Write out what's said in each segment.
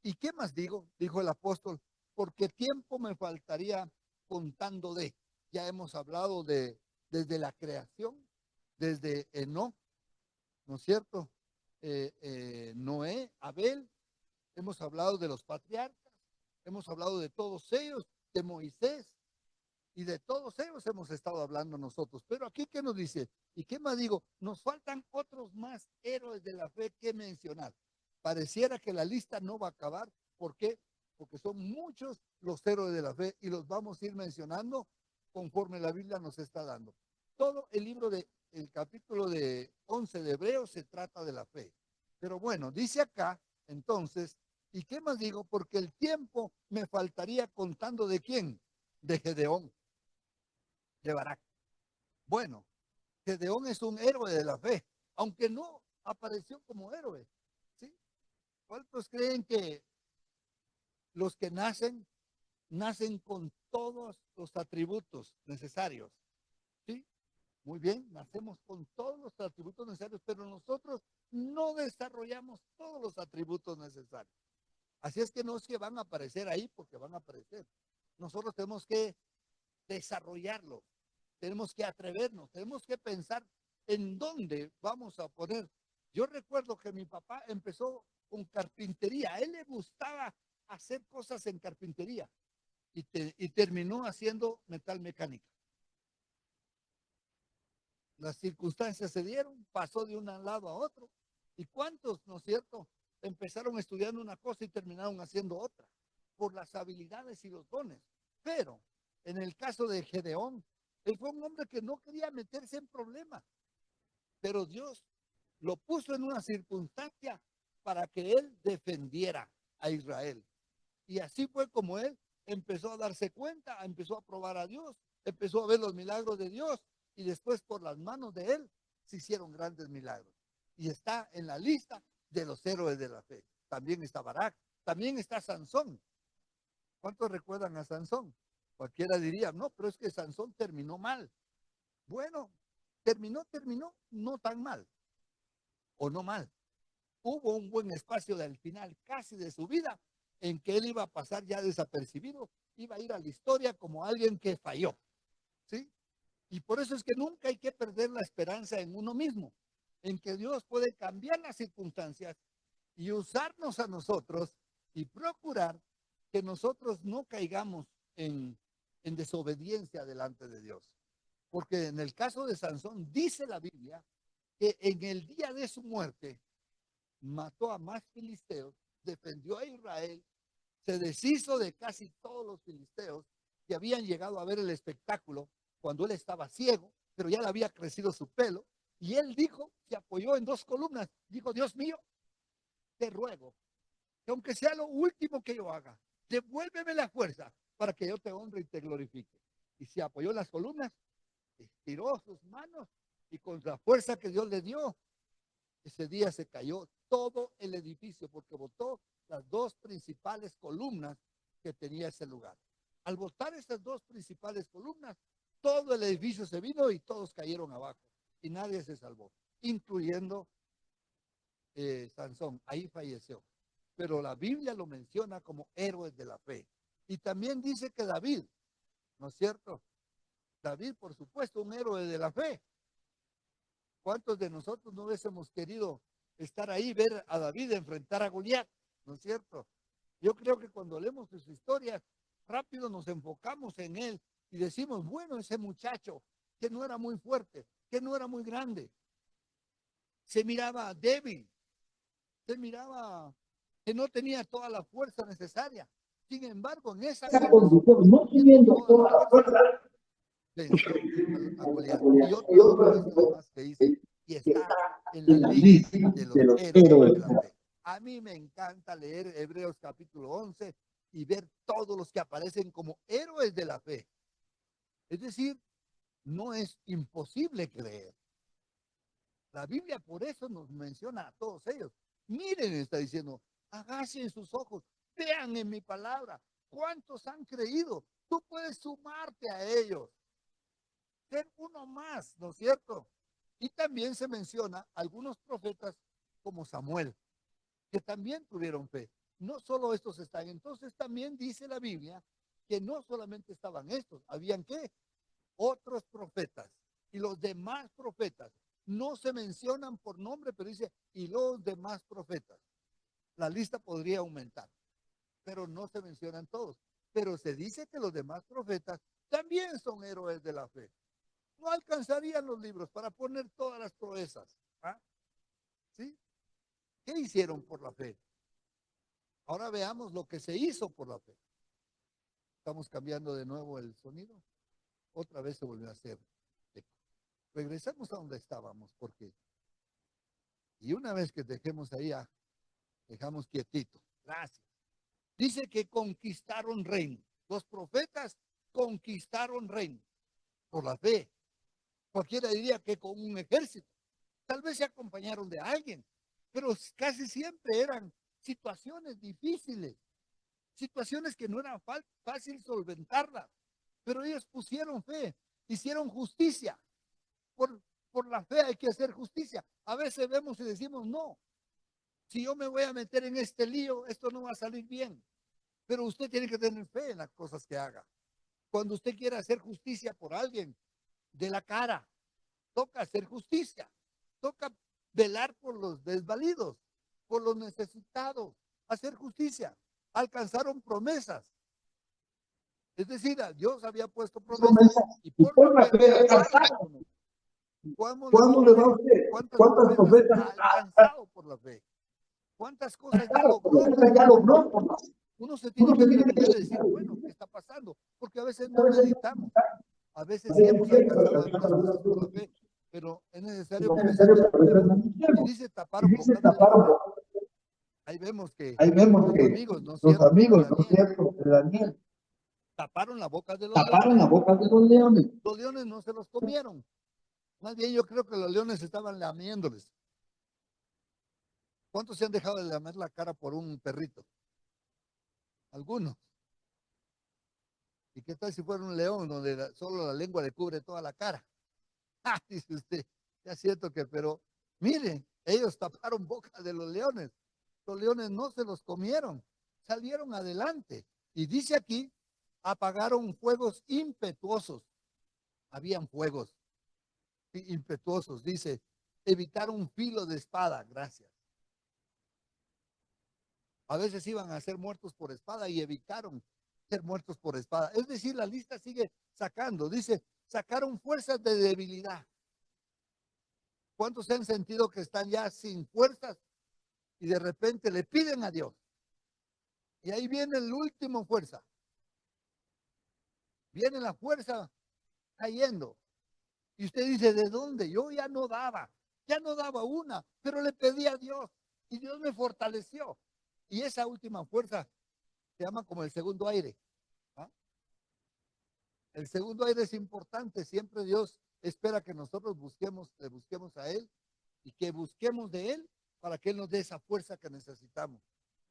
¿Y qué más digo? Dijo el apóstol, porque tiempo me faltaría contando de. Ya hemos hablado de desde la creación, desde Enoc, ¿no es cierto? Noé, Abel, hemos hablado de los patriarcas, hemos hablado de todos ellos, de Moisés, y de todos ellos hemos estado hablando nosotros. Pero aquí, ¿qué nos dice? ¿Y qué más digo? Nos faltan otros más héroes de la fe que mencionar. Pareciera que la lista no va a acabar. ¿Por qué? Porque son muchos los héroes de la fe y los vamos a ir mencionando conforme la Biblia nos está dando. Todo el libro el capítulo de 11 de Hebreos se trata de la fe. Pero bueno, dice acá, entonces, ¿y qué más digo? Porque el tiempo me faltaría contando de quién, de Gedeón, de Barak. Bueno, Gedeón es un héroe de la fe, aunque no apareció como héroe, ¿sí? ¿Cuántos creen que los que nacen con todos los atributos necesarios? ¿Sí? Muy bien, nacemos con todos los atributos necesarios, pero nosotros no desarrollamos todos los atributos necesarios. Así es que no es que van a aparecer ahí porque van a aparecer. Nosotros tenemos que desarrollarlos, tenemos que atrevernos, tenemos que pensar en dónde vamos a poner. Yo recuerdo que mi papá empezó con carpintería, a él le gustaba hacer cosas en carpintería y terminó haciendo metal mecánica. Las circunstancias se dieron, pasó de un lado a otro. ¿Y cuántos, no es cierto? Empezaron estudiando una cosa y terminaron haciendo otra, por las habilidades y los dones. Pero en el caso de Gedeón, él fue un hombre que no quería meterse en problemas, pero Dios lo puso en una circunstancia para que él defendiera a Israel. Y así fue como él empezó a darse cuenta, empezó a probar a Dios, empezó a ver los milagros de Dios y después por las manos de él se hicieron grandes milagros. Y está en la lista de los héroes de la fe. También está Barak, también está Sansón. ¿Cuántos recuerdan a Sansón? Cualquiera diría, no, pero es que Sansón terminó mal. Bueno, terminó, no tan mal, o no mal. Hubo un buen espacio del final casi de su vida en que él iba a pasar ya desapercibido, iba a ir a la historia como alguien que falló, ¿sí? Y por eso es que nunca hay que perder la esperanza en uno mismo, en que Dios puede cambiar las circunstancias y usarnos a nosotros y procurar que nosotros no caigamos en desobediencia delante de Dios. Porque en el caso de Sansón, dice la Biblia que en el día de su muerte mató a más filisteos, defendió a Israel, se deshizo de casi todos los filisteos que habían llegado a ver el espectáculo cuando él estaba ciego, pero ya le había crecido su pelo. Y él dijo, se apoyó en dos columnas, dijo, Dios mío, te ruego que aunque sea lo último que yo haga, devuélveme la fuerza para que yo te honre y te glorifique. Y se apoyó en las columnas, estiró sus manos y con la fuerza que Dios le dio, ese día se cayó todo el edificio porque botó las dos principales columnas que tenía ese lugar. Al botar esas dos principales columnas, todo el edificio se vino y todos cayeron abajo y nadie se salvó, incluyendo Sansón. Ahí falleció. Pero la Biblia lo menciona como héroes de la fe. Y también dice que David, ¿no es cierto? David, por supuesto, un héroe de la fe. ¿Cuántos de nosotros no hubiésemos querido estar ahí, ver a David enfrentar a Goliat? ¿No es cierto? Yo creo que cuando leemos sus historias, rápido nos enfocamos en él y decimos, bueno, ese muchacho que no era muy fuerte, que no era muy grande, se miraba débil, se miraba que no tenía toda la fuerza necesaria. Sin embargo, en esa condición, no teniendo toda la fuerza, venció a Goliat y otras proezas más que hizo. Y está en la lista de los héroes de la fe. A mí me encanta leer Hebreos capítulo 11 y ver todos los que aparecen como héroes de la fe. Es decir, no es imposible creer. La Biblia por eso nos menciona a todos ellos. Miren, está diciendo, agachen sus ojos, vean en mi palabra. ¿Cuántos han creído? Tú puedes sumarte a ellos. Ser uno más, ¿no es cierto? Y también se menciona algunos profetas como Samuel, que también tuvieron fe. no solo estos están. Entonces también dice la Biblia que no solamente estaban estos, habían ¿qué? Otros profetas. Y los demás profetas no se mencionan por nombre, pero dice, y los demás profetas. La lista podría aumentar, pero no se mencionan todos. Pero se dice que los demás profetas también son héroes de la fe. No alcanzarían los libros para poner todas las proezas. ¿Ah? ¿Sí? ¿Qué hicieron por la fe? Ahora veamos lo que se hizo por la fe. Estamos cambiando de nuevo el sonido. Otra vez se volvió a hacer eco. Regresamos a donde estábamos, porque y una vez que dejemos ahí, dejamos quietito. Gracias. Dice que conquistaron reino. Los profetas conquistaron reino por la fe. Cualquiera diría que con un ejército. Tal vez se acompañaron de alguien, pero casi siempre eran situaciones difíciles, situaciones que no era fácil solventarlas, pero ellos pusieron fe, hicieron justicia. Por, por la fe hay que hacer justicia. A veces vemos y decimos, no, si yo me voy a meter en este lío, esto no va a salir bien. Pero usted tiene que tener fe en las cosas que haga. Cuando usted quiera hacer justicia por alguien, de la cara, toca hacer justicia, toca velar por los desvalidos, por los necesitados, hacer justicia. Alcanzaron promesas. Es decir, Dios había puesto promesas y Y por la por la fe fe alcanzaron las alcanzaron. promesas. ¿Cómo le va a ¿Cuándo le va a usted? usted? ¿Cuántas ¿Cuántas promesas profetas ha alcanzado por la fe? ¿Cuántas cosas ya alcanzaron? logró por la Ya fe? logró por la fe. Uno se tiene Uno que se tiene que preguntar y decir, preguntar. bueno, ¿qué está pasando? Porque a veces A no veces meditamos. A a veces sí veces hemos siempre alcanzado alcanzar algunas algunas cosas por la cosas. fe, pero es Es necesario que a veces necesario que a veces meditemos. Y meditemos. dice, Y taparon dice bocas de tapar un leones. poco. Ahí vemos que Ahí vemos los que amigos, ¿no es los cierto? De amigos, ¿no es Daniel, cierto?, de Daniel, taparon la boca de los taparon leones. la boca de los leones. Los leones no se los comieron. Más bien yo creo que los leones estaban lamiéndoles. ¿Cuántos se han dejado de lamer la cara por un perrito? Algunos. ¿Y qué tal si fuera un león donde solo la lengua le cubre toda la cara? Ah, dice usted, ya es cierto que, pero mire, ellos taparon boca de los leones. Los leones no se los comieron, salieron adelante. Y dice aquí, apagaron fuegos impetuosos. Habían fuegos impetuosos, dice, evitaron filo de espada, gracias. A veces iban a ser muertos por espada y evitaron ser muertos por espada. Es decir, la lista sigue sacando, dice, sacaron fuerzas de debilidad. ¿Cuántos se han sentido que están ya sin fuerzas y de repente le piden a Dios? Y ahí viene el último fuerza. Viene la fuerza cayendo. Y usted dice, ¿de dónde? Yo ya no daba una, pero le pedí a Dios y Dios me fortaleció. Y esa última fuerza se llama como el segundo aire. ¿Ah? El segundo aire es importante. Siempre Dios espera que nosotros le busquemos a Él y que busquemos de Él para que Él nos dé esa fuerza que necesitamos,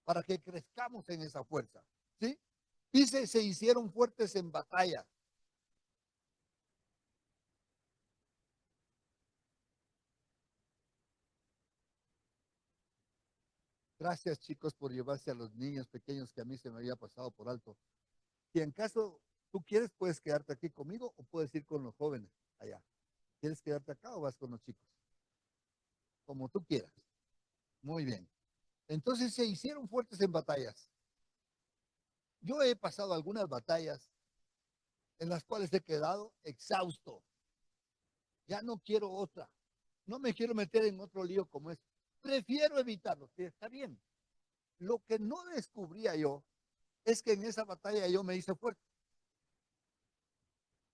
para que crezcamos en esa fuerza. ¿Sí? Dice, se hicieron fuertes en batalla. Gracias, chicos, por llevarse a los niños pequeños que a mí se me había pasado por alto. Si en caso tú quieres, puedes quedarte aquí conmigo o puedes ir con los jóvenes allá. ¿Quieres quedarte acá o vas con los chicos? Como tú quieras. Muy bien. Entonces se hicieron fuertes en batallas. Yo he pasado algunas batallas en las cuales he quedado exhausto. Ya no quiero otra. No me quiero meter en otro lío como este. Prefiero evitarlo. Sí, está bien. Lo que no descubría yo es que en esa batalla yo me hice fuerte.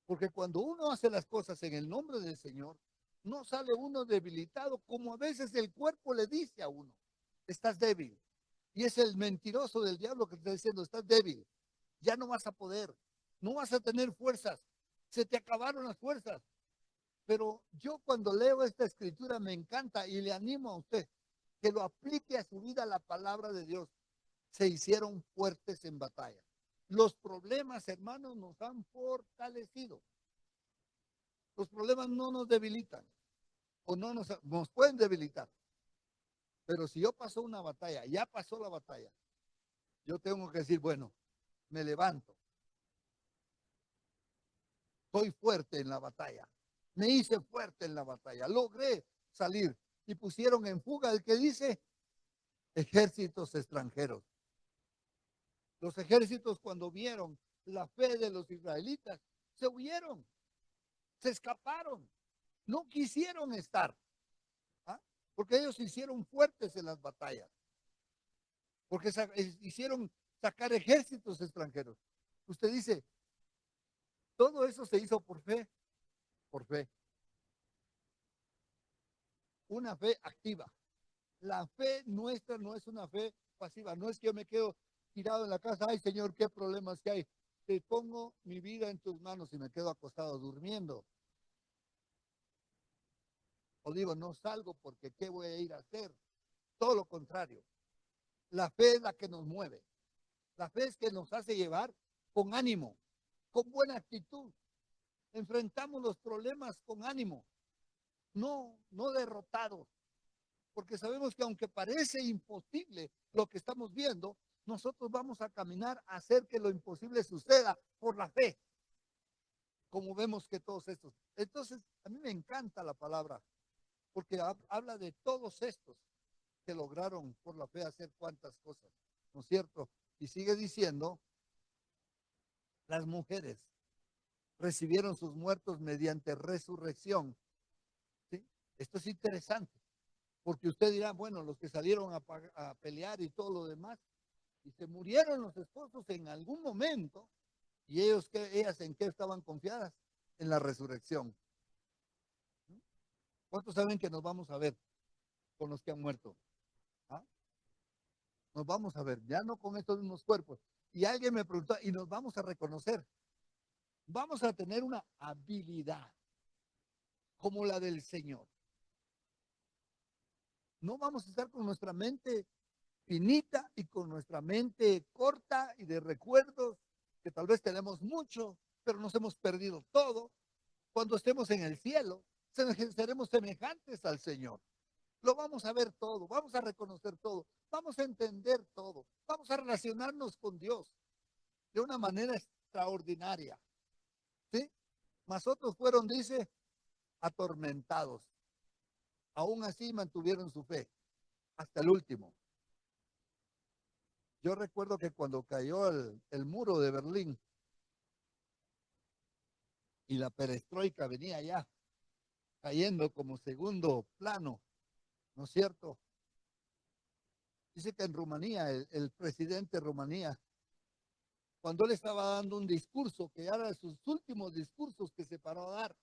Porque cuando uno hace las cosas en el nombre del Señor, no sale uno debilitado, como a veces el cuerpo le dice a uno, estás débil. Y es el mentiroso del diablo que te está diciendo, estás débil, ya no vas a poder, no vas a tener fuerzas, se te acabaron las fuerzas. Pero yo cuando leo esta escritura me encanta y le animo a usted que lo aplique a su vida la palabra de Dios. Se hicieron fuertes en batalla. Los problemas, hermanos, nos han fortalecido. Los problemas no nos debilitan o no nos pueden debilitar. Pero si yo paso una batalla, ya pasó la batalla, Yo tengo que decir, bueno, me levanto. Soy fuerte en la batalla. Me hice fuerte en la batalla. Logré salir. Y pusieron en fuga el que dice ejércitos extranjeros. Los ejércitos, cuando vieron la fe de los israelitas, se huyeron, se escaparon, no quisieron estar, ¿ah? Porque ellos se hicieron fuertes en las batallas, porque hicieron sacar ejércitos extranjeros. Usted dice, todo eso se hizo por fe, por fe. Una fe activa. La fe nuestra no es una fe pasiva, no es que yo me quedo tirado en la casa, ay Señor, qué problemas que hay. Te pongo mi vida en tus manos y me quedo acostado durmiendo. O digo, no salgo porque ¿qué voy a ir a hacer? Todo lo contrario. La fe es la que nos mueve. La fe es que nos hace llevar con ánimo, con buena actitud. Enfrentamos los problemas con ánimo, no derrotados. Porque sabemos que aunque parece imposible lo que estamos viendo, nosotros vamos a caminar a hacer que lo imposible suceda por la fe. Como vemos que todos estos. Entonces, a mí me encanta la palabra, porque habla de todos estos que lograron por la fe hacer cuantas cosas, ¿no es cierto? Y sigue diciendo, las mujeres recibieron sus muertos mediante resurrección. ¿Sí? Esto es interesante, porque usted dirá, bueno, los que salieron a pelear y todo lo demás, y se murieron los esposos en algún momento, y ellas en qué estaban confiadas, en la resurrección. ¿Cuántos saben que nos vamos a ver con los que han muerto? ¿Ah? Nos vamos a ver, ya no con estos mismos cuerpos. Y alguien me preguntó, y nos vamos a reconocer. Vamos a tener una habilidad como la del Señor. No vamos a estar con nuestra mente finita y con nuestra mente corta y de recuerdos, que tal vez tenemos mucho, pero nos hemos perdido todo. Cuando estemos en el cielo, seremos semejantes al Señor. Lo vamos a ver todo, vamos a reconocer todo, vamos a entender todo, vamos a relacionarnos con Dios de una manera extraordinaria. ¿Sí? Mas otros fueron, dice, atormentados. Aún así mantuvieron su fe hasta el último. Yo recuerdo que cuando cayó el muro de Berlín y la perestroika venía ya cayendo como segundo plano, ¿no es cierto? Dice que en Rumanía, el presidente de Rumanía, cuando él estaba dando un discurso, que era de sus últimos discursos que se paró a dar,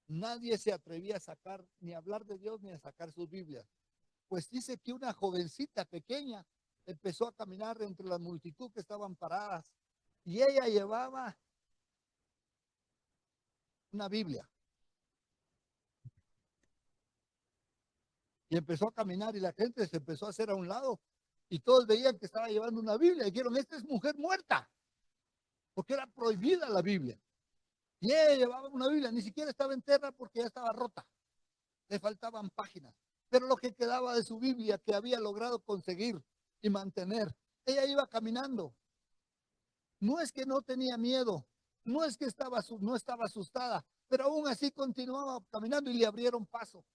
nadie se atrevía a sacar, ni a hablar de Dios, ni a sacar sus Biblias. Pues dice que una jovencita pequeña empezó a caminar entre la multitud que estaban paradas y ella llevaba una Biblia. Y empezó a caminar y la gente se empezó a hacer a un lado y todos veían que estaba llevando una Biblia y dijeron, esta es mujer muerta, porque era prohibida la Biblia. Y ella llevaba una Biblia, ni siquiera estaba entera porque ya estaba rota, le faltaban páginas. Pero lo que quedaba de su Biblia que había logrado conseguir y mantener, ella iba caminando. No es que no tenía miedo, no es que no estaba asustada, pero aún así continuaba caminando y le abrieron paso.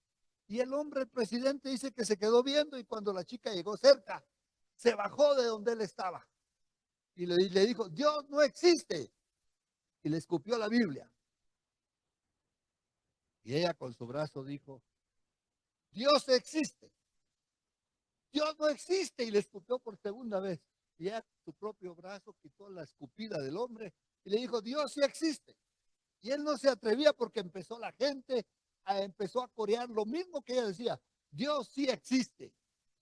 Y el hombre, el presidente, dice que se quedó viendo y cuando la chica llegó cerca, se bajó de donde él estaba y le dijo, Dios no existe. Y le escupió la Biblia. Y ella con su brazo dijo, Dios existe. Dios no existe. Y le escupió por segunda vez. Y ella con su propio brazo quitó la escupida del hombre y le dijo, Dios sí existe. Y él no se atrevía porque empezó la gente, empezó a corear lo mismo que ella decía, Dios sí existe.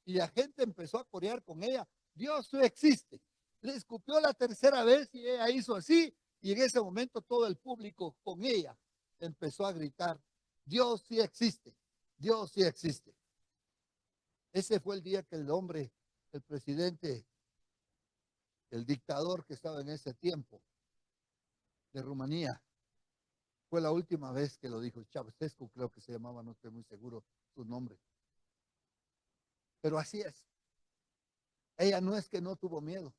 Y la gente empezó a corear con ella, Dios sí existe. Le escupió la tercera vez y ella hizo así, y en ese momento todo el público con ella empezó a gritar, Dios sí existe, Dios sí existe. Ese fue el día que el hombre, el presidente, el dictador que estaba en ese tiempo de Rumanía, fue la última vez que lo dijo. Ceausescu creo que se llamaba, no estoy muy seguro su nombre. Pero así es. Ella no es que no tuvo miedo,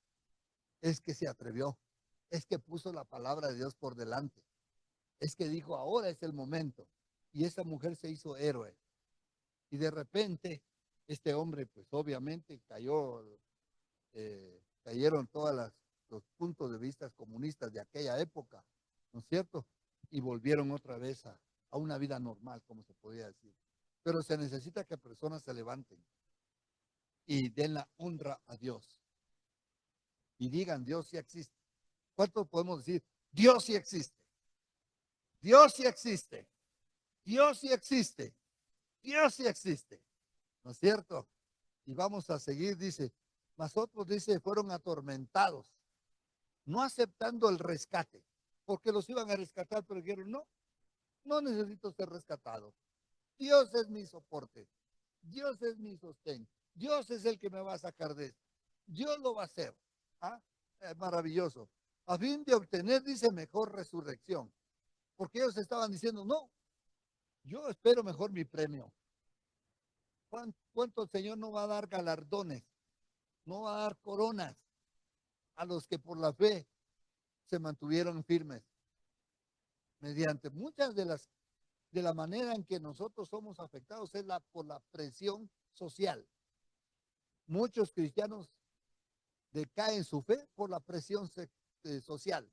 es que se atrevió, es que puso la palabra de Dios por delante, es que dijo, ahora es el momento. Y esa mujer se hizo héroe. Y de repente, este hombre, pues obviamente cayeron todos los puntos de vista comunistas de aquella época, ¿no es cierto? Y volvieron otra vez a una vida normal, como se podría decir. Pero se necesita que personas se levanten y den la honra a Dios y digan, Dios sí existe. ¿Cuánto podemos decir? Dios sí existe. Dios sí existe. Dios sí existe. Dios sí existe. ¿No es cierto? Y vamos a seguir, dice, mas otros, dice, fueron atormentados, no aceptando el rescate, porque los iban a rescatar, pero dijeron, no, no necesito ser rescatado. Dios es mi soporte. Dios es mi sostén. Dios es el que me va a sacar de esto. Dios lo va a hacer. ¿Ah? Es maravilloso. A fin de obtener, dice, mejor resurrección. Porque ellos estaban diciendo, no, yo espero mejor mi premio. ¿Cuánto el Señor no va a dar galardones? No va a dar coronas a los que por la fe se mantuvieron firmes. Mediante muchas de la manera en que nosotros somos afectados es por la presión social. Muchos cristianos decaen su fe por la presión social.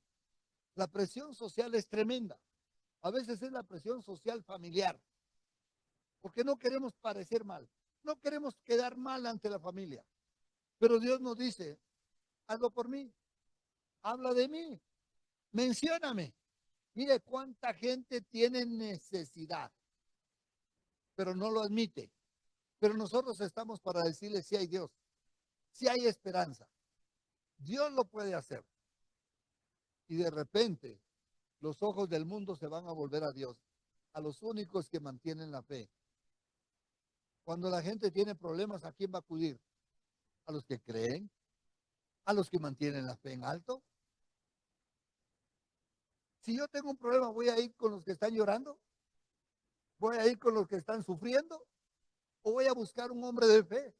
La presión social es tremenda. A veces es la presión social familiar, porque no queremos parecer mal, no queremos quedar mal ante la familia. Pero Dios nos dice, hazlo por mí, habla de mí, mencióname. Mire cuánta gente tiene necesidad, pero no lo admite. Pero nosotros estamos para decirle si hay Dios, si hay esperanza. Dios lo puede hacer. Y de repente los ojos del mundo se van a volver a Dios, a los únicos que mantienen la fe. Cuando la gente tiene problemas, ¿a quién va a acudir? ¿A los que creen? ¿A los que mantienen la fe en alto? Si yo tengo un problema, ¿voy a ir con los que están llorando? ¿Voy a ir con los que están sufriendo? ¿O voy a buscar un hombre de fe?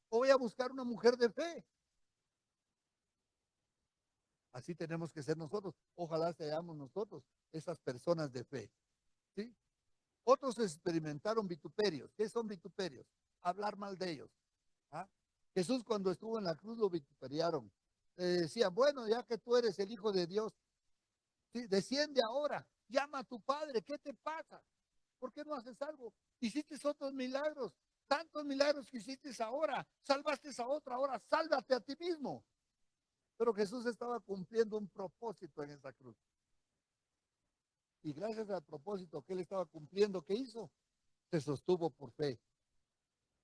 ¿O voy a buscar una mujer de fe? Así tenemos que ser nosotros. Ojalá seamos nosotros esas personas de fe. ¿Sí? Otros experimentaron vituperios. ¿Qué son vituperios? Hablar mal de ellos. ¿Ah? Jesús cuando estuvo en la cruz lo vituperiaron. Decían, bueno, ya que tú eres el Hijo de Dios, ¿sí? Desciende ahora, llama a tu Padre, ¿qué te pasa? ¿Por qué no haces algo? Hiciste otros milagros, tantos milagros que hiciste ahora, salvaste a otra, ahora sálvate a ti mismo. Pero Jesús estaba cumpliendo un propósito en esa cruz. Y gracias al propósito que él estaba cumpliendo, ¿qué hizo? Se sostuvo por fe.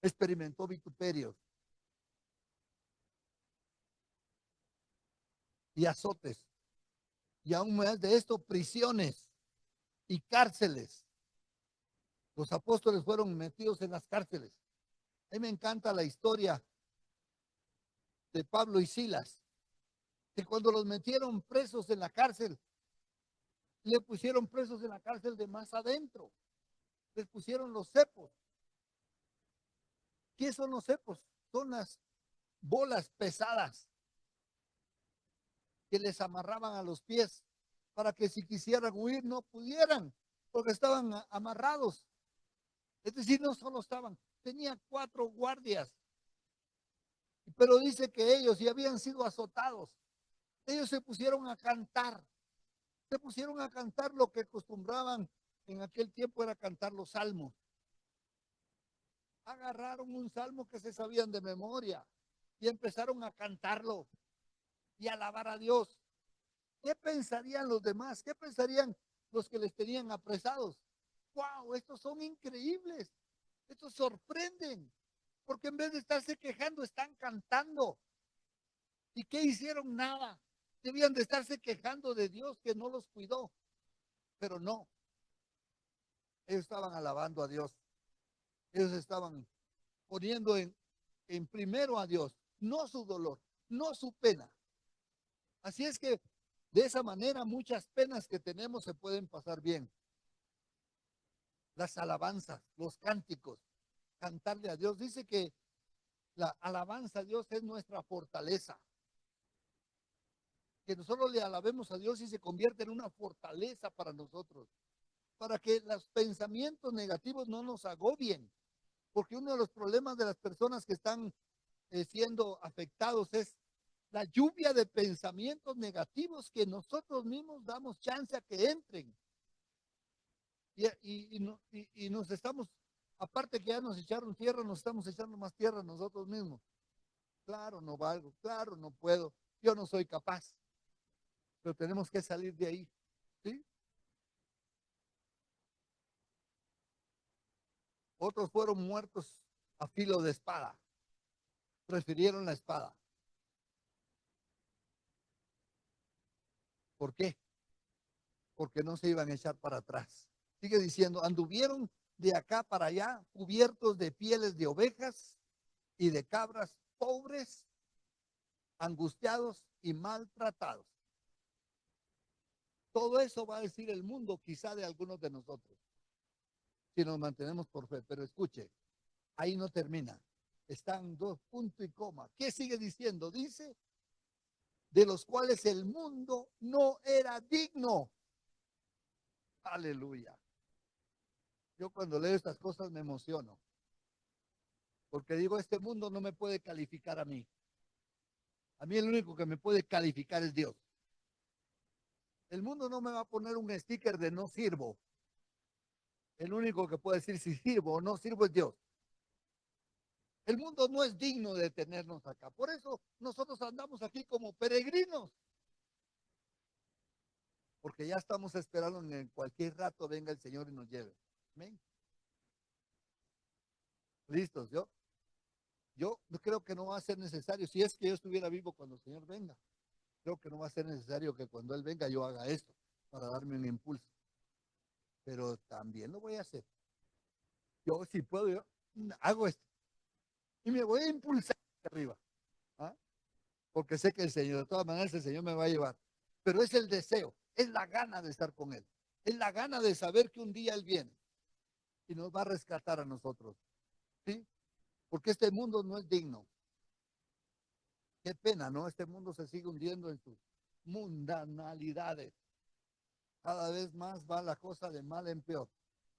Experimentó vituperios y azotes. Y aún más de esto, prisiones y cárceles. Los apóstoles fueron metidos en las cárceles. A mí me encanta la historia de Pablo y Silas, que cuando los metieron presos en la cárcel, le pusieron presos en la cárcel de más adentro. Les pusieron los cepos. ¿Qué son los cepos? Son las bolas pesadas que les amarraban a los pies para que si quisieran huir no pudieran, porque estaban amarrados. Es decir, no solo estaban, tenía 4 guardias, pero dice que ellos ya habían sido azotados. Ellos se pusieron a cantar lo que acostumbraban en aquel tiempo era cantar los salmos. Agarraron un salmo que se sabían de memoria y empezaron a cantarlo y alabar a Dios. ¿Qué pensarían los demás? ¿Qué pensarían los que les tenían apresados? ¡Wow! Estos son increíbles. Estos sorprenden. Porque en vez de estarse quejando, están cantando. ¿Y qué hicieron? Nada. Debían de estarse quejando de Dios que no los cuidó. Pero no. Ellos estaban alabando a Dios. Ellos estaban poniendo en primero a Dios, no su dolor, no su pena. Así es que de esa manera muchas penas que tenemos se pueden pasar bien. Las alabanzas, los cánticos, cantarle a Dios. Dice que La alabanza a Dios es nuestra fortaleza. Que nosotros le alabemos a Dios y se convierte en una fortaleza para nosotros. Para que los pensamientos negativos no nos agobien. Porque uno de los problemas de las personas que están siendo afectados es la lluvia de pensamientos negativos que nosotros mismos damos chance a que entren. Y nos estamos, aparte que ya nos echaron tierra, nos estamos echando más tierra nosotros mismos. Claro, no valgo, claro, no puedo, yo no soy capaz. Pero tenemos que salir de ahí, ¿sí? Otros fueron muertos a filo de espada. Prefirieron la espada. ¿Por qué? Porque no se iban a echar para atrás. Sigue diciendo, anduvieron de acá para allá, cubiertos de pieles de ovejas y de cabras, pobres, angustiados y maltratados. Todo eso va a decir el mundo, quizá de algunos de nosotros, si nos mantenemos por fe. Pero escuche, ahí no termina. Están dos puntos y coma. ¿Qué sigue diciendo? Dice, de los cuales el mundo no era digno. Aleluya. Yo cuando leo estas cosas me emociono. Porque digo, este mundo no me puede calificar a mí. A mí el único que me puede calificar es Dios. El mundo no me va a poner un sticker de no sirvo. El único que puede decir si sirvo o no sirvo es Dios. El mundo no es digno de tenernos acá. Por eso nosotros andamos aquí como peregrinos. Porque ya estamos esperando en cualquier rato venga el Señor y nos lleve. Amén. Listos, yo creo que no va a ser necesario, si es que yo estuviera vivo cuando el Señor venga, creo que no va a ser necesario que cuando Él venga yo haga esto para darme un impulso. Pero también lo voy a hacer. Yo, si puedo, yo hago esto. Y me voy a impulsar hacia arriba. ¿Ah? Porque sé que el Señor, de todas maneras, el Señor me va a llevar. Pero es el deseo, es la gana de estar con Él. Es la gana de saber que un día Él viene y nos va a rescatar a nosotros. ¿Sí? Porque este mundo no es digno. Qué pena, ¿no? Este mundo se sigue hundiendo en sus mundanalidades. Cada vez más va la cosa de mal en peor.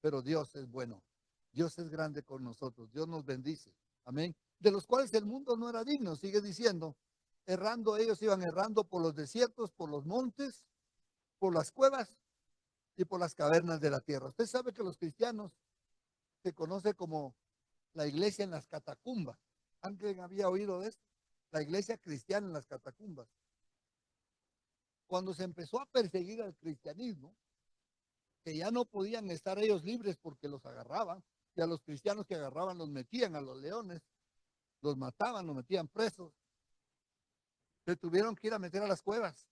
Pero Dios es bueno. Dios es grande con nosotros. Dios nos bendice. Amén. De los cuales el mundo no era digno, sigue diciendo. Errando, ellos iban errando por los desiertos, por los montes, por las cuevas y por las cavernas de la tierra. Usted sabe que los cristianos se conoce como la iglesia en las catacumbas. ¿Alguien había oído de esto? La iglesia cristiana en las catacumbas. Cuando se empezó a perseguir al cristianismo, que ya no podían estar ellos libres porque los agarraban, y a los cristianos que agarraban los metían a los leones, los mataban, los metían presos, se tuvieron que ir a meter a las cuevas.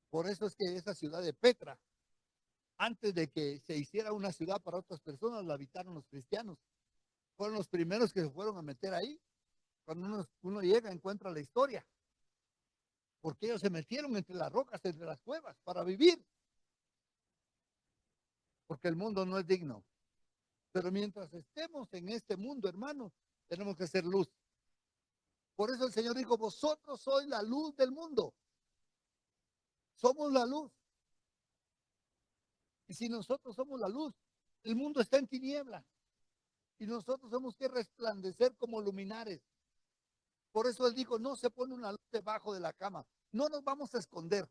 Por eso es que esa ciudad de Petra, antes de que se hiciera una ciudad para otras personas, la habitaron los cristianos. Fueron los primeros que se fueron a meter ahí. Cuando uno llega, encuentra la historia. Porque ellos se metieron entre las rocas, entre las cuevas, para vivir. Porque el mundo no es digno. Pero mientras estemos en este mundo, hermanos, tenemos que ser luz. Por eso el Señor dijo, vosotros sois la luz del mundo. Somos la luz. Y si nosotros somos la luz, el mundo está en tinieblas. Y nosotros tenemos que resplandecer como luminares. Por eso Él dijo, no se pone una luz debajo de la cama. No nos vamos a esconder.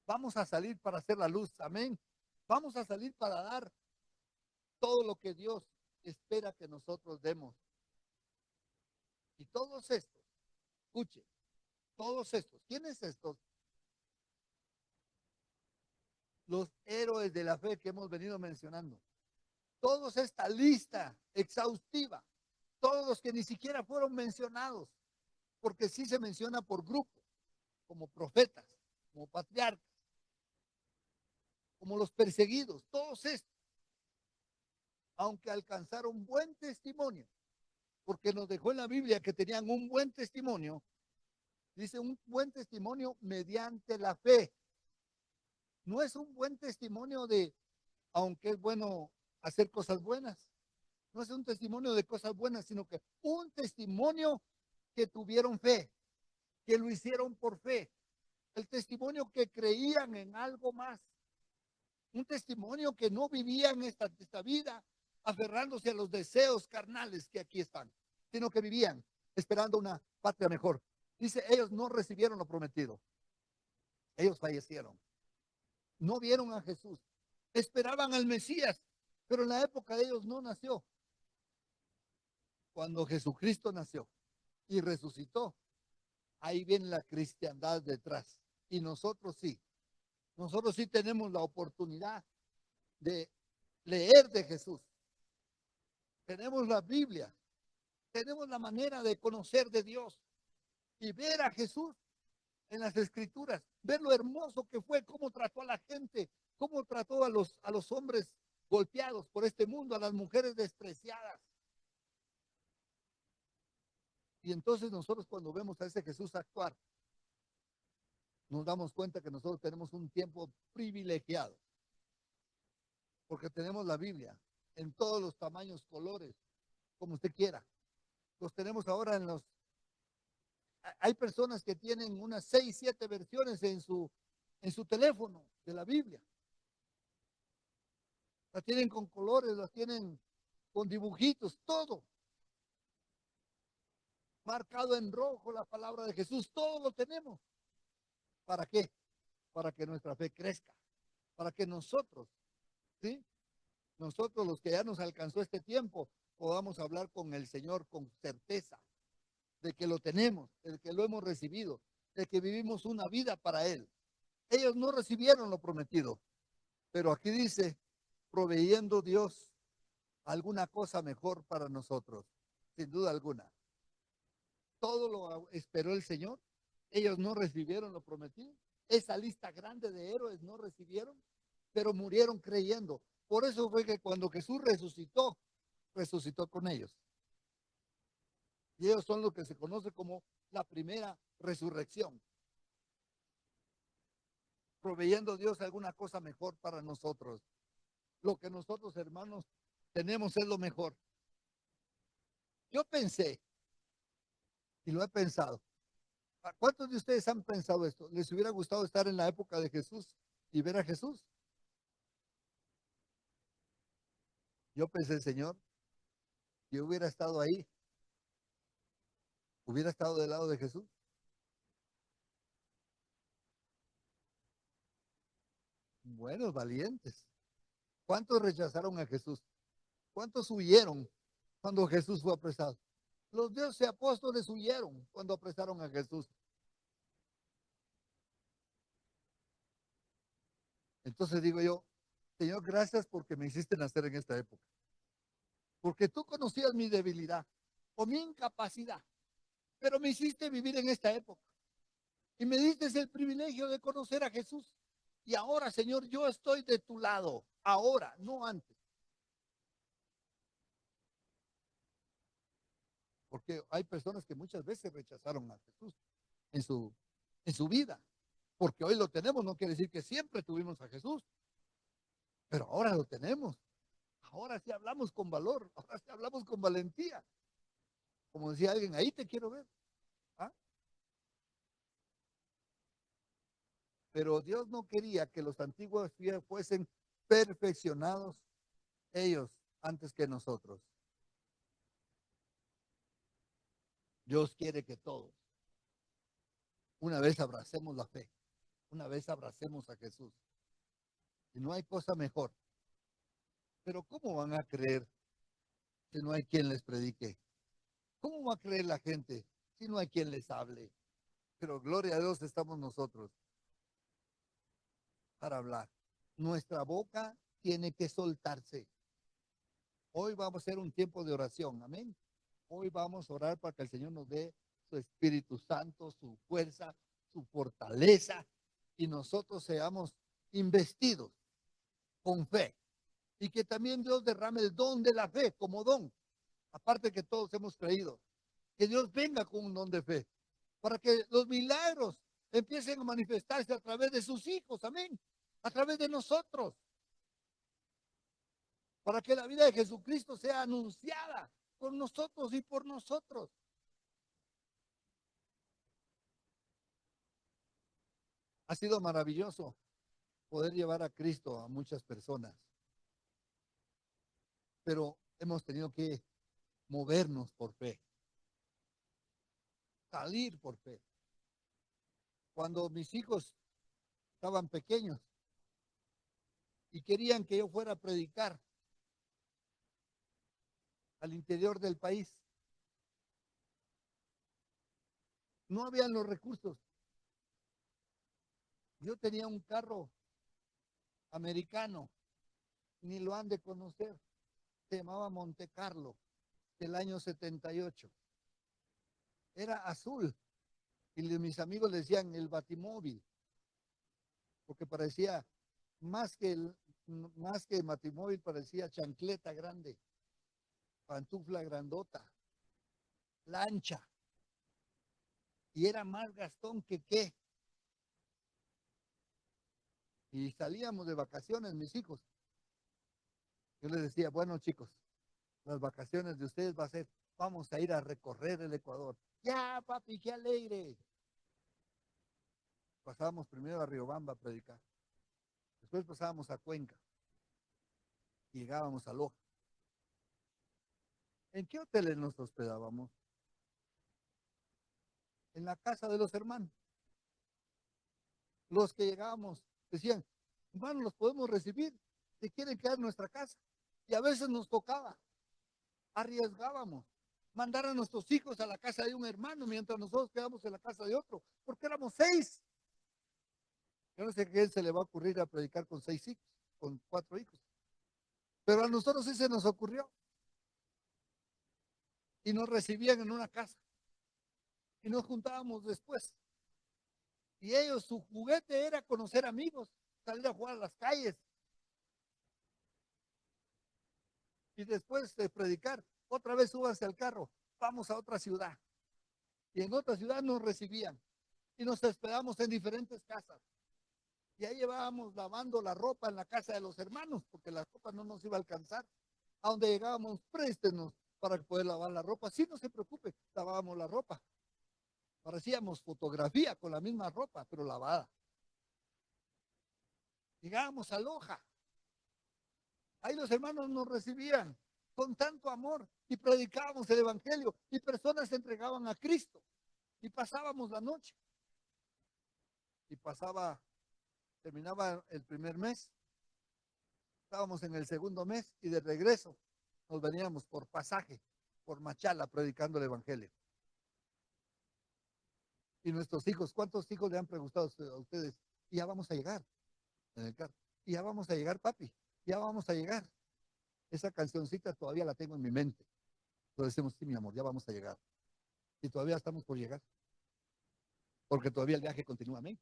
Vamos a salir para hacer la luz. Amén. Vamos a salir para dar todo lo que Dios espera que nosotros demos. Y todos estos, escuche, todos estos, ¿quiénes estos? Los héroes de la fe que hemos venido mencionando. Todos esta lista exhaustiva, todos los que ni siquiera fueron mencionados, porque sí se menciona por grupo, como profetas, como patriarcas, como los perseguidos, todos estos, aunque alcanzaron buen testimonio, porque nos dejó en la Biblia que tenían un buen testimonio, dice un buen testimonio mediante la fe. No es un buen testimonio de, aunque es bueno hacer cosas buenas, No es un testimonio de cosas buenas, sino que un testimonio que tuvieron fe, que lo hicieron por fe. El testimonio que creían en algo más. Un testimonio que no vivían esta vida aferrándose a los deseos carnales que aquí están, sino que vivían esperando una patria mejor. Dice, ellos no recibieron lo prometido. Ellos fallecieron. No vieron a Jesús. Esperaban al Mesías, pero en la época de ellos no nació. Cuando Jesucristo nació y resucitó, ahí viene la cristiandad detrás. Y nosotros sí tenemos la oportunidad de leer de Jesús. Tenemos la Biblia, tenemos la manera de conocer de Dios y ver a Jesús en las Escrituras, ver lo hermoso que fue, cómo trató a la gente, cómo trató a los hombres golpeados por este mundo, a las mujeres despreciadas. Y entonces nosotros cuando vemos a ese Jesús actuar, nos damos cuenta que nosotros tenemos un tiempo privilegiado, porque tenemos la Biblia en todos los tamaños, colores, como usted quiera. Los tenemos ahora hay personas que tienen unas 6, 7 versiones en su teléfono de la Biblia. La tienen con colores, la tienen con dibujitos, todo. Marcado en rojo la palabra de Jesús, todo lo tenemos. ¿Para qué? Para que nuestra fe crezca, para que nosotros, ¿sí? Nosotros los que ya nos alcanzó este tiempo, podamos hablar con el Señor con certeza de que lo tenemos, de que lo hemos recibido, de que vivimos una vida para Él. Ellos no recibieron lo prometido, pero aquí dice, proveyendo Dios alguna cosa mejor para nosotros, sin duda alguna. Todo lo esperó el Señor. Ellos no recibieron lo prometido. Esa lista grande de héroes no recibieron, pero murieron creyendo. Por eso fue que cuando Jesús resucitó, resucitó con ellos. Y ellos son lo que se conoce como la primera resurrección. Proveyendo Dios alguna cosa mejor para nosotros. Lo que nosotros, hermanos, tenemos es lo mejor. Yo pensé, y lo he pensado, ¿cuántos de ustedes han pensado esto? ¿Les hubiera gustado estar en la época de Jesús y ver a Jesús? Yo pensé, Señor, yo hubiera estado ahí, hubiera estado del lado de Jesús. Buenos, valientes. ¿Cuántos rechazaron a Jesús? ¿Cuántos huyeron cuando Jesús fue apresado? Los 12 apóstoles huyeron cuando apresaron a Jesús. Entonces digo yo, Señor, gracias porque me hiciste nacer en esta época. Porque tú conocías mi debilidad o mi incapacidad, pero me hiciste vivir en esta época. Y me diste el privilegio de conocer a Jesús. Y ahora, Señor, yo estoy de tu lado. Ahora, no antes. Porque hay personas que muchas veces rechazaron a Jesús en su vida. Porque hoy lo tenemos, no quiere decir que siempre tuvimos a Jesús. Pero ahora lo tenemos. Ahora sí hablamos con valor. Ahora sí hablamos con valentía. Como decía alguien, ahí te quiero ver. ¿Ah? Pero Dios no quería que los antiguos fuesen perfeccionados ellos antes que nosotros. Dios quiere que todos, una vez abracemos la fe, una vez abracemos a Jesús. Y no hay cosa mejor. Pero ¿cómo van a creer si no hay quien les predique? ¿Cómo va a creer la gente si no hay quien les hable? Pero gloria a Dios estamos nosotros para hablar. Nuestra boca tiene que soltarse. Hoy vamos a hacer un tiempo de oración, amén. Hoy vamos a orar para que el Señor nos dé su Espíritu Santo, su fuerza, su fortaleza, y nosotros seamos investidos con fe. Y que también Dios derrame el don de la fe como don. Aparte que todos hemos creído. Que Dios venga con un don de fe. Para que los milagros empiecen a manifestarse a través de sus hijos, amén. A través de nosotros. para que la vida de Jesucristo sea anunciada con nosotros y por nosotros. Ha sido maravilloso poder llevar a Cristo a muchas personas, pero hemos tenido que movernos por fe, salir por fe. Cuando mis hijos estaban pequeños y querían que yo fuera a predicar al interior del país, no habían los recursos. Yo tenía un carro americano, ni lo han de conocer, se llamaba Monte Carlo, del año 78. Era azul, y mis amigos le decían el batimóvil, porque parecía más que batimóvil, parecía chancleta grande, pantufla grandota, lancha, y era más Gastón que qué. Y salíamos de vacaciones, mis hijos. Yo les decía, bueno, chicos, las vacaciones de ustedes va a ser, vamos a ir a recorrer el Ecuador. Ya, papi, qué alegre. Pasábamos primero a Riobamba a predicar. Después pasábamos a Cuenca. Y llegábamos a Loja. ¿En qué hoteles nos hospedábamos? En la casa de los hermanos. Los que llegábamos decían, hermanos, los podemos recibir, se quieren quedar en nuestra casa. Y a veces nos tocaba, arriesgábamos, mandar a nuestros hijos a la casa de un hermano mientras nosotros quedamos en la casa de otro, porque éramos 6. Yo no sé a qué se le va a ocurrir a predicar con 6 hijos, con 4 hijos. Pero a nosotros sí se nos ocurrió. Y nos recibían en una casa. Y nos juntábamos después. Y ellos, su juguete era conocer amigos, salir a jugar a las calles. Y después de predicar, otra vez súbanse al carro, vamos a otra ciudad. Y en otra ciudad nos recibían. Y nos esperamos en diferentes casas. Y ahí llevábamos lavando la ropa en la casa de los hermanos, porque la ropa no nos iba a alcanzar. A donde llegábamos, préstenos para poder lavar la ropa. Sí, no se preocupe, lavábamos la ropa. Parecíamos fotografía con la misma ropa, pero lavada. Llegábamos a Loja. Ahí los hermanos nos recibían con tanto amor y predicábamos el evangelio y personas se entregaban a Cristo y pasábamos la noche. Y terminaba el primer mes, estábamos en el segundo mes y de regreso nos veníamos por pasaje, por Machala, predicando el evangelio. Y nuestros hijos, ¿cuántos hijos le han preguntado a ustedes? Y ya vamos a llegar en el carro. Y ya vamos a llegar, papi. Ya vamos a llegar. Esa cancioncita todavía la tengo en mi mente. Entonces decimos, sí, mi amor, ya vamos a llegar. Y todavía estamos por llegar. Porque todavía el viaje continúa, amén.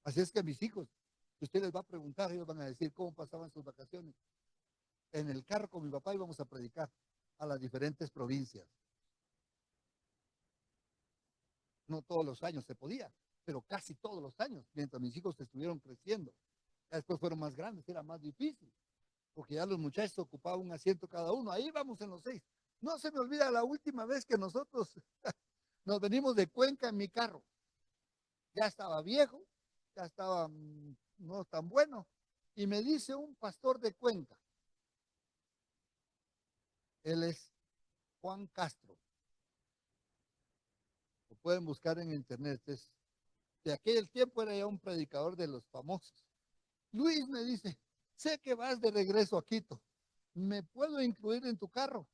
Así es que mis hijos, si usted les va a preguntar, ellos van a decir cómo pasaban sus vacaciones. En el carro con mi papá íbamos a predicar a las diferentes provincias. No todos los años se podía, pero casi todos los años, mientras mis hijos estuvieron creciendo. Ya después fueron más grandes, era más difícil, porque ya los muchachos ocupaban un asiento cada uno. Ahí vamos en los 6. No se me olvida la última vez que nosotros nos venimos de Cuenca en mi carro. Ya estaba viejo, ya estaba no tan bueno. Y me dice un pastor de Cuenca, él es Juan Castro. Lo pueden buscar en internet. De aquel tiempo era ya un predicador de los famosos. Luis me dice, sé que vas de regreso a Quito. ¿Me puedo incluir en tu carro?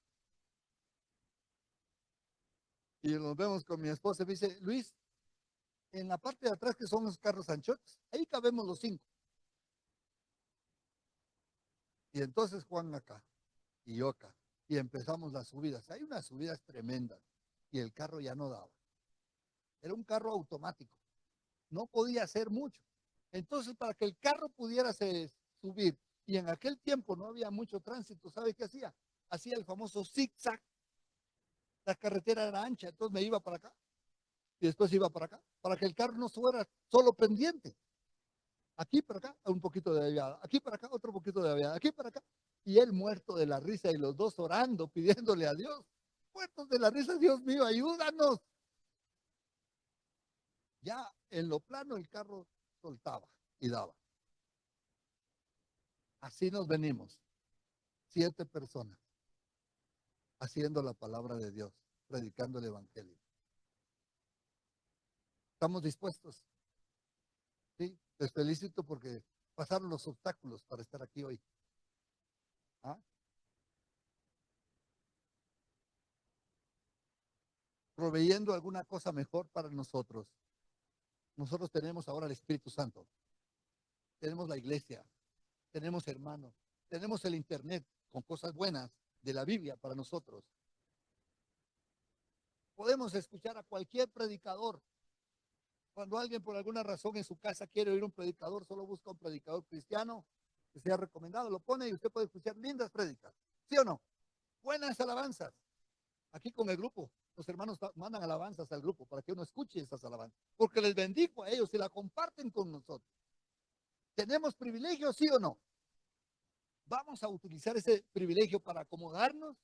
Y nos vemos con mi esposa. Me dice, Luis, en la parte de atrás que son los carros anchotes, ahí cabemos los 5. Y entonces Juan acá y yo acá. Y empezamos las subidas. Hay unas subidas tremendas. Y el carro ya no daba. Era un carro automático. No podía hacer mucho. Entonces, para que el carro pudiera subir, y en aquel tiempo no había mucho tránsito, ¿sabe qué hacía? Hacía el famoso zigzag. La carretera era ancha, entonces me iba para acá y después iba para acá, para que el carro no fuera solo pendiente. Aquí para acá, un poquito de aviada. Aquí para acá, otro poquito de aviada. Aquí para acá. Y él muerto de la risa y los dos orando, pidiéndole a Dios. Muertos de la risa, Dios mío, ayúdanos. Ya en lo plano el carro soltaba y daba. Así nos venimos. 7 personas haciendo la palabra de Dios, predicando el evangelio. ¿Estamos dispuestos? Sí, les felicito porque pasaron los obstáculos para estar aquí hoy. ¿Ah? Proveyendo alguna cosa mejor para nosotros. Nosotros tenemos ahora el Espíritu Santo, tenemos la iglesia, tenemos hermanos, tenemos el Internet con cosas buenas de la Biblia para nosotros. Podemos escuchar a cualquier predicador. Cuando alguien por alguna razón en su casa quiere oír un predicador, solo busca un predicador cristiano que sea recomendado, lo pone y usted puede escuchar lindas prédicas. ¿Sí o no? Buenas alabanzas. Aquí con el grupo, los hermanos mandan alabanzas al grupo para que uno escuche esas alabanzas, porque les bendigo a ellos y la comparten con nosotros. ¿Tenemos privilegios, sí o no? ¿Vamos a utilizar ese privilegio para acomodarnos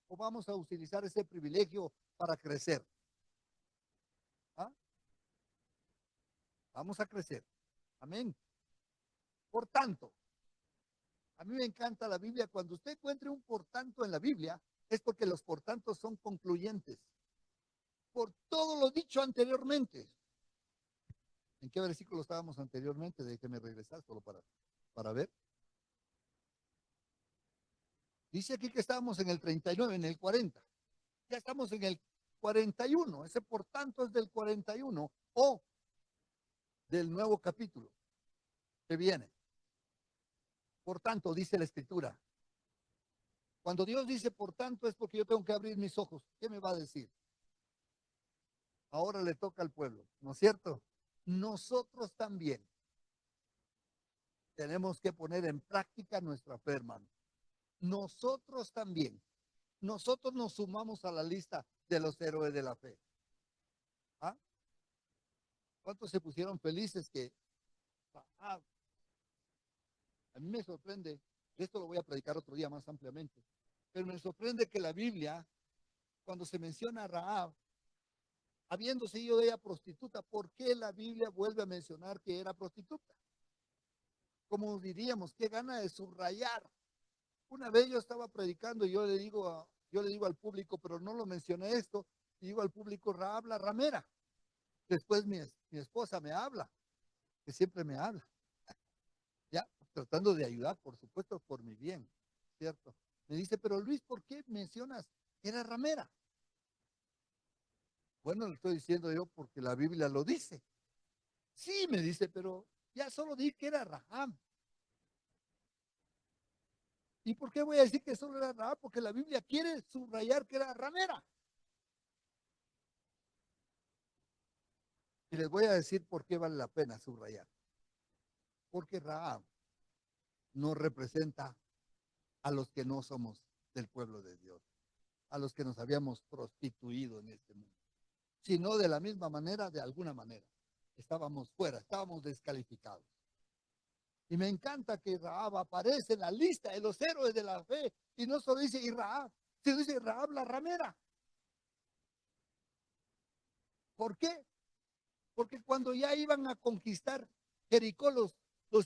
o vamos a utilizar ese privilegio para crecer? ¿Ah? Vamos a crecer. Amén. Por tanto, a mí me encanta la Biblia. Cuando usted encuentre un por tanto en la Biblia, es porque los por tantos son concluyentes. Por todo lo dicho anteriormente. ¿En qué versículo estábamos anteriormente? Déjeme regresar solo para ver. Dice aquí que estábamos en el 39, en el 40. Ya estamos en el 41. Ese por tanto es del 41 o del nuevo capítulo que viene. Por tanto, dice la Escritura. Cuando Dios dice por tanto es porque yo tengo que abrir mis ojos. ¿Qué me va a decir? Ahora le toca al pueblo, ¿no es cierto? Nosotros también tenemos que poner en práctica nuestra fe, hermano. Nosotros también. Nosotros nos sumamos a la lista de los héroes de la fe. ¿Ah? ¿Cuántos se pusieron felices que a mí me sorprende, esto lo voy a predicar otro día más ampliamente, pero me sorprende que la Biblia, cuando se menciona a Rahab, habiendo sido ella prostituta, ¿por qué la Biblia vuelve a mencionar que era prostituta? Como diríamos, qué gana de subrayar. Una vez yo estaba predicando y yo le digo al público, pero no lo mencioné esto, y digo al público, Rahab la ramera. Después mi esposa me habla, que siempre me habla, ya tratando de ayudar, por supuesto, por mi bien, ¿cierto? Me dice, pero Luis, ¿por qué mencionas que era ramera? Bueno, le estoy diciendo yo porque la Biblia lo dice. Sí, me dice, pero ya solo di que era Rahab. ¿Y por qué voy a decir que solo era Rahab? Porque la Biblia quiere subrayar que era ramera. Y les voy a decir por qué vale la pena subrayar. Porque Rahab no representa a los que no somos del pueblo de Dios, a los que nos habíamos prostituido en este mundo, sino de la misma manera, de alguna manera. Estábamos fuera, estábamos descalificados. Y me encanta que Rahab aparece en la lista de los héroes de la fe, y no solo dice y Rahab, sino dice Rahab la ramera. ¿Por qué? Porque cuando ya iban a conquistar Jericó los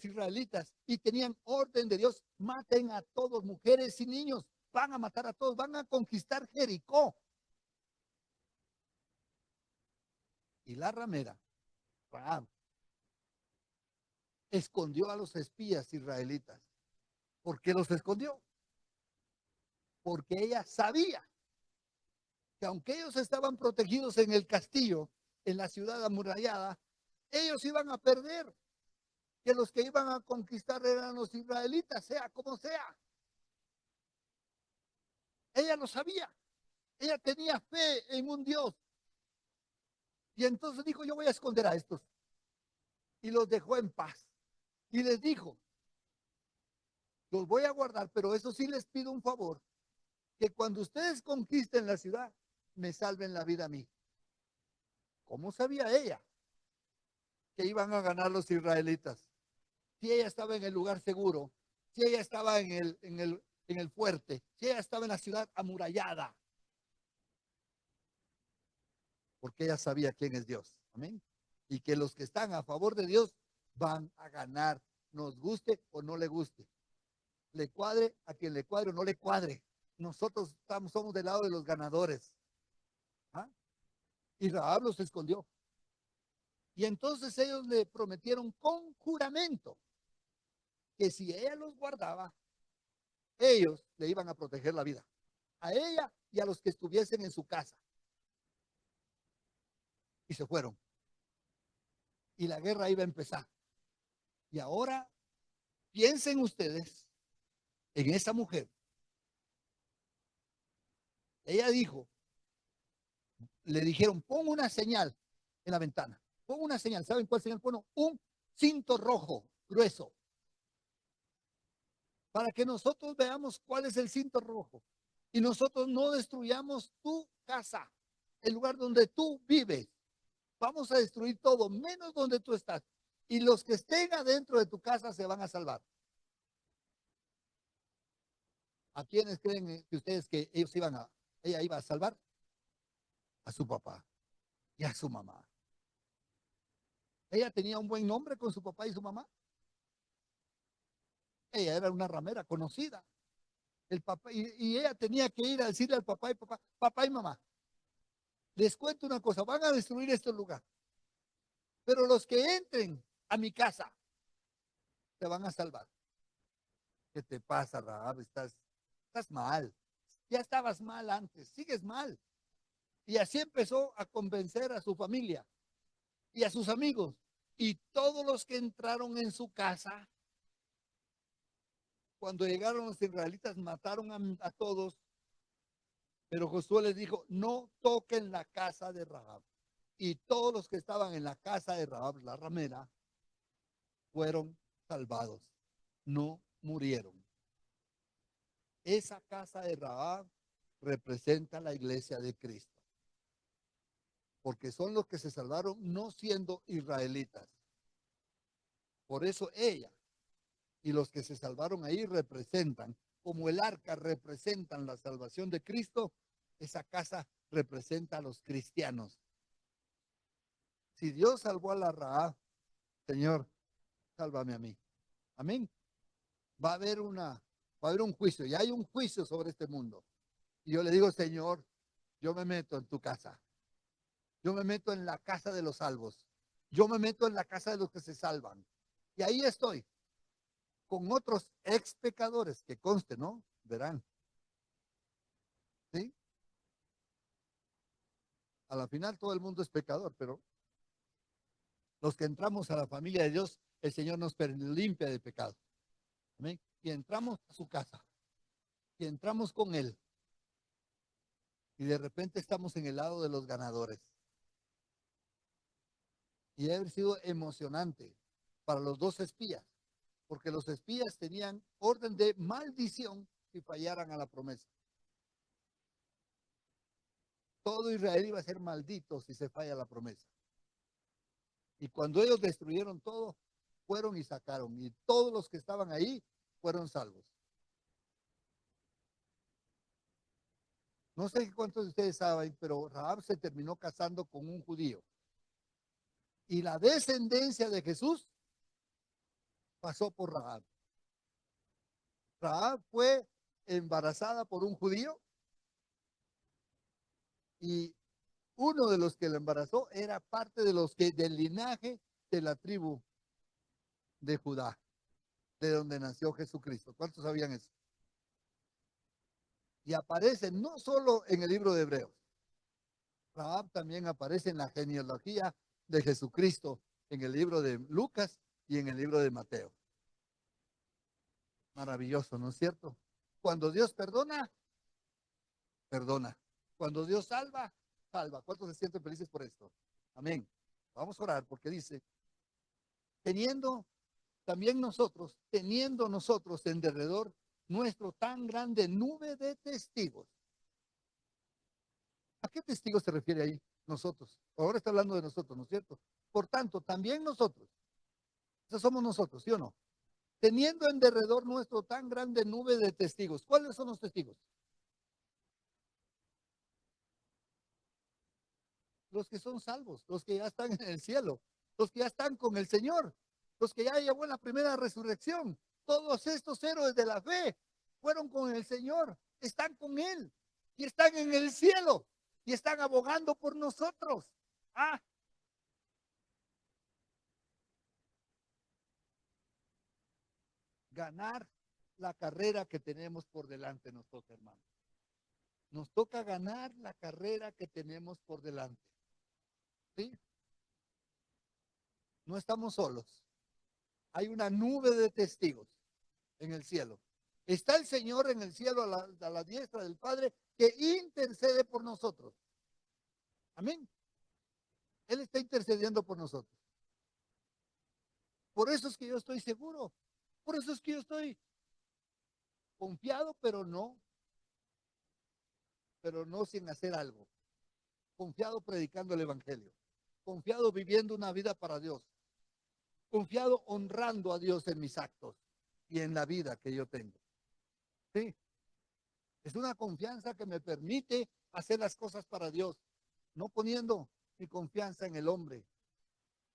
israelitas y tenían orden de Dios, maten a todos, mujeres y niños, van a matar a todos, van a conquistar Jericó. Y la ramera, Rahab, escondió a los espías israelitas. ¿Por qué los escondió? Porque ella sabía que aunque ellos estaban protegidos en el castillo, en la ciudad amurallada, ellos iban a perder, que los que iban a conquistar eran los israelitas, sea como sea. Ella lo sabía, ella tenía fe en un Dios. Y entonces dijo, yo voy a esconder a estos. Y los dejó en paz. Y les dijo, los voy a guardar, pero eso sí les pido un favor, que cuando ustedes conquisten la ciudad, me salven la vida a mí. ¿Cómo sabía ella que iban a ganar los israelitas? si ella estaba en el lugar seguro, si ella estaba en el fuerte, si ella estaba en la ciudad amurallada, porque ella sabía quién es Dios. Amén. Y que los que están a favor de Dios van a ganar, nos guste o no le guste. Le cuadre a quien le cuadre o no le cuadre. Nosotros somos del lado de los ganadores. ¿Ah? Y Rahab los escondió. Y entonces ellos le prometieron con juramento que si ella los guardaba, ellos le iban a proteger la vida. A ella y a los que estuviesen en su casa. Y se fueron. Y la guerra iba a empezar. Y ahora piensen ustedes en esa mujer. Ella dijo, le dijeron, pon una señal en la ventana. Pon una señal. ¿Saben cuál señal? Bueno, un cinto rojo grueso. Para que nosotros veamos cuál es el cinto rojo. Y nosotros no destruyamos tu casa, el lugar donde tú vives. Vamos a destruir todo, menos donde tú estás. Y los que estén adentro de tu casa se van a salvar. ¿A quiénes creen que ustedes que ella iba a salvar? A su papá y a su mamá. Ella tenía un buen nombre con su papá y su mamá. Ella era una ramera conocida. El papá, y ella tenía que ir a decirle al papá y papá y mamá, les cuento una cosa, van a destruir este lugar, pero los que entren a mi casa te van a salvar. ¿Qué te pasa, Rahab? Estás mal. Ya estabas mal antes, sigues mal. Y así empezó a convencer a su familia y a sus amigos. Y todos los que entraron en su casa, cuando llegaron los israelitas, mataron a todos. Pero Josué les dijo, no toquen la casa de Rahab. Y todos los que estaban en la casa de Rahab, la ramera, fueron salvados. No murieron. Esa casa de Rahab representa la iglesia de Cristo. Porque son los que se salvaron no siendo israelitas. Por eso ella y los que se salvaron ahí representan, como el arca representan la salvación de Cristo, esa casa representa a los cristianos. Si Dios salvó a la Rahab, Señor, sálvame a mí. Amén. Va a haber un juicio, y hay un juicio sobre este mundo. Y yo le digo, Señor, yo me meto en tu casa. Yo me meto en la casa de los salvos. Yo me meto en la casa de los que se salvan. Y ahí estoy, con otros ex pecadores, que conste, ¿no? Verán. ¿Sí? A la final todo el mundo es pecador, pero los que entramos a la familia de Dios, el Señor nos limpia de pecado. ¿Amén? Y entramos a su casa. Y entramos con Él. Y de repente estamos en el lado de los ganadores. Y debe haber sido emocionante para los dos espías, porque los espías tenían orden de maldición si fallaran a la promesa. Todo Israel iba a ser maldito si se falla la promesa. Y cuando ellos destruyeron todo, fueron y sacaron. Y todos los que estaban ahí fueron salvos. No sé cuántos de ustedes saben, pero Rahab se terminó casando con un judío. Y la descendencia de Jesús pasó por Rahab. Rahab fue embarazada por un judío y uno de los que la embarazó era parte de los que del linaje de la tribu de Judá, de donde nació Jesucristo. ¿Cuántos sabían eso? Y aparece no solo en el libro de Hebreos, Rahab también aparece en la genealogía de Jesucristo, en el libro de Lucas y en el libro de Mateo. Maravilloso, ¿no es cierto? Cuando Dios perdona, perdona. Cuando Dios salva, salva. ¿Cuántos se sienten felices por esto? Amén. Vamos a orar porque dice, teniendo nosotros en derredor nuestro tan grande nube de testigos. ¿A qué testigos se refiere ahí? Nosotros. Ahora está hablando de nosotros, ¿no es cierto? Por tanto, también nosotros. Esos somos nosotros, ¿sí o no? teniendo en derredor nuestro tan grande nube de testigos. ¿Cuáles son los testigos? Los que son salvos, los que ya están en el cielo, los que ya están con el Señor, los que ya llevó en la primera resurrección. Todos estos héroes de la fe fueron con el Señor, están con Él y están en el cielo y están abogando por nosotros. Ah, ganar la carrera que tenemos por delante nos toca, hermano. Nos toca ganar la carrera que tenemos por delante. ¿Sí? No estamos solos. Hay una nube de testigos en el cielo. Está el Señor en el cielo a la diestra del Padre que intercede por nosotros. Amén. Él está intercediendo por nosotros. Por eso es que yo estoy seguro. Por eso es que yo estoy confiado, pero no sin hacer algo. Confiado predicando el Evangelio. Confiado viviendo una vida para Dios. Confiado honrando a Dios en mis actos y en la vida que yo tengo. Sí. Es una confianza que me permite hacer las cosas para Dios, no poniendo mi confianza en el hombre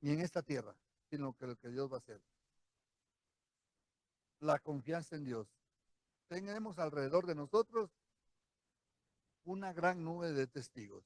ni en esta tierra, sino que lo que Dios va a hacer. La confianza en Dios. Tenemos alrededor de nosotros una gran nube de testigos.